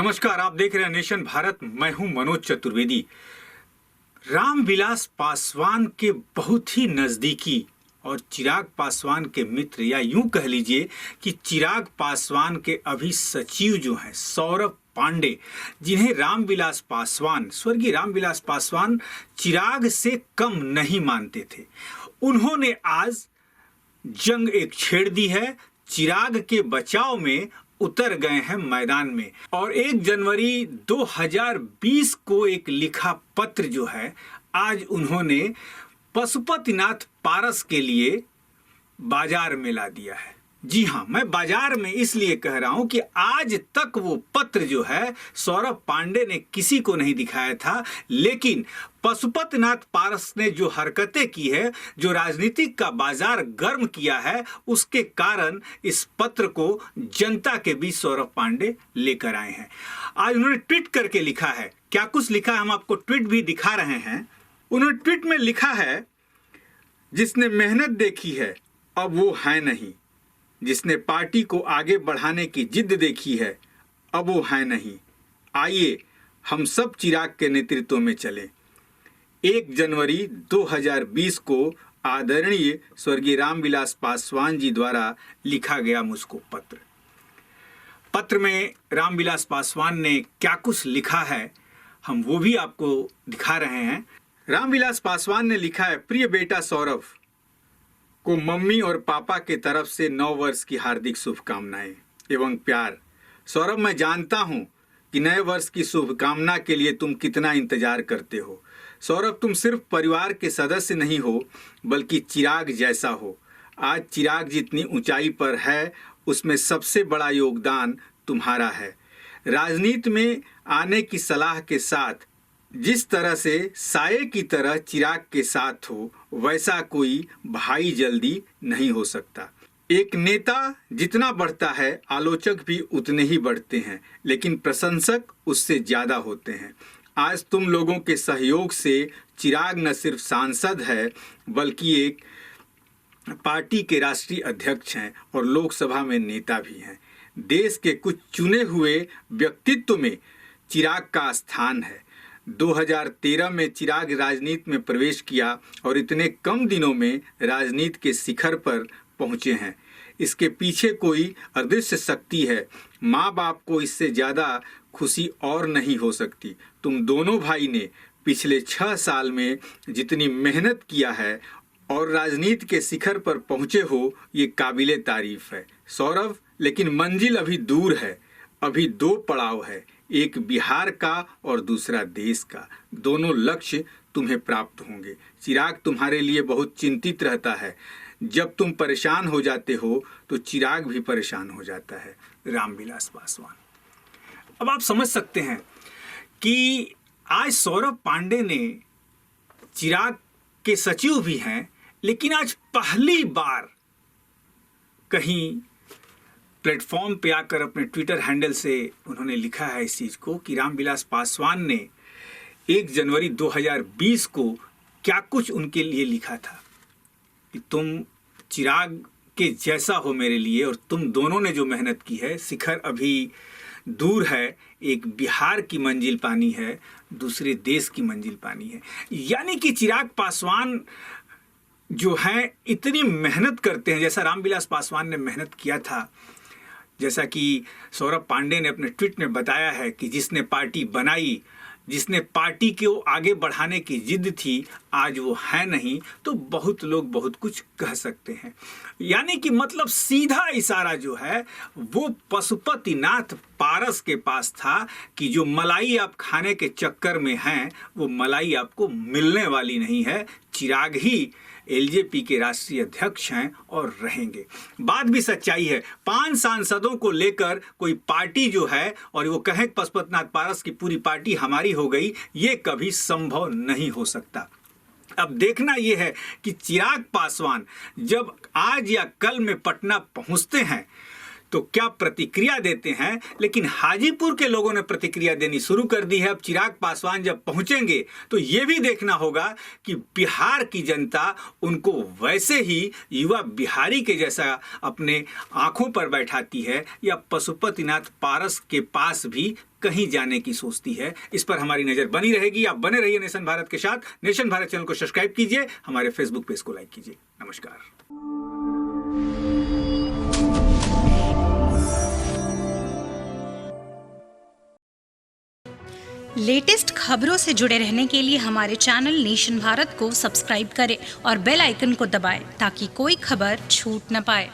नमस्कार, आप देख रहे हैं नेशन भारत। मैं हूं मनोज चतुर्वेदी। रामविलास पासवान के बहुत ही नजदीकी और चिराग पासवान के मित्र, या यूं कह लीजिए कि चिराग पासवान के अभी सचिव जो हैं सौरभ पांडे, जिन्हें रामविलास पासवान, स्वर्गीय रामविलास पासवान चिराग से कम नहीं मानते थे, उन्होंने आज जंग एक छेड़ दी है। चिराग के बचाव में उतर गए हैं मैदान में और 1 जनवरी 2020 को एक लिखा पत्र जो है आज उन्होंने पशुपतिनाथ पारस के लिए बाजार में ला दिया है। जी हां, मैं बाजार में इसलिए कह रहा हूं कि आज तक वो पत्र जो है सौरभ पांडे ने किसी को नहीं दिखाया था, लेकिन पशुपतिनाथ पारस ने जो हरकतें की है, जो राजनीतिक का बाजार गर्म किया है, उसके कारण इस पत्र को जनता के बीच सौरभ पांडे लेकर आए हैं। आज उन्होंने ट्वीट करके लिखा है, क्या कुछ लिखा है हम आपको ट्वीट भी दिखा रहे हैं। उन्होंने ट्वीट में लिखा है, जिसने मेहनत देखी है अब वो है नहीं, जिसने पार्टी को आगे बढ़ाने की जिद देखी है अब वो है नहीं, आइए हम सब चिराग के नेतृत्व में चलें। 1 जनवरी 2020 को आदरणीय स्वर्गीय रामविलास पासवान जी द्वारा लिखा गया मुझको पत्र में रामविलास पासवान ने क्या कुछ लिखा है हम वो भी आपको दिखा रहे हैं। रामविलास पासवान ने लिखा है, प्रिय बेटा सौरभ को मम्मी और पापा के तरफ से 9 वर्ष की हार्दिक शुभकामनाएं एवं प्यार। सौरभ, मैं जानता हूं कि नए वर्ष की शुभकामना के लिए तुम कितना इंतजार करते हो। सौरभ, तुम सिर्फ परिवार के सदस्य नहीं हो बल्कि चिराग जैसा हो। आज चिराग जितनी ऊंचाई पर है उसमें सबसे बड़ा योगदान तुम्हारा है। राजनीति में आने की सलाह के साथ जिस तरह से साये की तरह चिराग के साथ हो, वैसा कोई भाई जल्दी नहीं हो सकता। एक नेता जितना बढ़ता है आलोचक भी उतने ही बढ़ते हैं, लेकिन प्रशंसक उससे ज्यादा होते हैं। आज तुम लोगों के सहयोग से चिराग न सिर्फ सांसद है बल्कि एक पार्टी के राष्ट्रीय अध्यक्ष हैं और लोकसभा में नेता भी हैं। देश के कुछ चुने हुए व्यक्तित्व में चिराग का स्थान है। 2013 में चिराग राजनीति में प्रवेश किया और इतने कम दिनों में राजनीति के शिखर पर पहुंचे हैं। इसके पीछे कोई अदृश्य शक्ति है। माँ बाप को इससे ज़्यादा खुशी और नहीं हो सकती। तुम दोनों भाई ने पिछले 6 साल में जितनी मेहनत किया है और राजनीति के शिखर पर पहुंचे हो, ये काबिले तारीफ है सौरभ। लेकिन मंजिल अभी दूर है। अभी 2 पड़ाव है, एक बिहार का और दूसरा देश का। दोनों लक्ष्य तुम्हें प्राप्त होंगे। चिराग तुम्हारे लिए बहुत चिंतित रहता है। जब तुम परेशान हो जाते हो तो चिराग भी परेशान हो जाता है। रामविलास पासवान। अब आप समझ सकते हैं कि आज सौरभ पांडे ने, चिराग के सचिव भी हैं, लेकिन आज पहली बार कहीं प्लेटफॉर्म पे आकर अपने ट्विटर हैंडल से उन्होंने लिखा है इस चीज़ को कि रामविलास पासवान ने 1 जनवरी 2020 को क्या कुछ उनके लिए लिखा था कि तुम चिराग के जैसा हो मेरे लिए और तुम दोनों ने जो मेहनत की है, शिखर अभी दूर है। एक बिहार की मंजिल पानी है, दूसरे देश की मंजिल पानी है। यानी कि चिराग पासवान जो हैं इतनी मेहनत करते हैं, जैसा रामविलास पासवान ने मेहनत किया था। जैसा कि सौरभ पांडे ने अपने ट्वीट में बताया है कि जिसने पार्टी बनाई, जिसने पार्टी को आगे बढ़ाने की जिद थी, आज वो है नहीं, तो बहुत लोग बहुत कुछ कह सकते हैं। यानी कि मतलब सीधा इशारा जो है वो पशुपतिनाथ पारस के पास था कि जो मलाई आप खाने के चक्कर में हैं वो मलाई आपको मिलने वाली नहीं है। चिराग ही एलजेपी के राष्ट्रीय अध्यक्ष हैं और रहेंगे। बात भी सच्चाई है। 5 सांसदों को लेकर कोई पार्टी जो है और वो कहे पशुपतिनाथ पारस की पूरी पार्टी हमारी हो गई, ये कभी संभव नहीं हो सकता। अब देखना यह है कि चिराग पासवान जब आज या कल में पटना पहुंचते हैं तो क्या प्रतिक्रिया देते हैं। लेकिन हाजीपुर के लोगों ने प्रतिक्रिया देनी शुरू कर दी है। अब चिराग पासवान जब पहुंचेंगे तो ये भी देखना होगा कि बिहार की जनता उनको वैसे ही युवा बिहारी के जैसा अपने आंखों पर बैठाती है या पशुपतिनाथ पारस के पास भी कहीं जाने की सोचती है। इस पर हमारी नजर बनी रहेगी। आप बने रहिए नेशन भारत के साथ। नेशन भारत चैनल को सब्सक्राइब कीजिए, हमारे फेसबुक पेज को लाइक कीजिए। नमस्कार। लेटेस्ट खबरों से जुड़े रहने के लिए हमारे चैनल नेशन भारत को सब्सक्राइब करें और बेल आइकन को दबाएं ताकि कोई खबर छूट न पाए।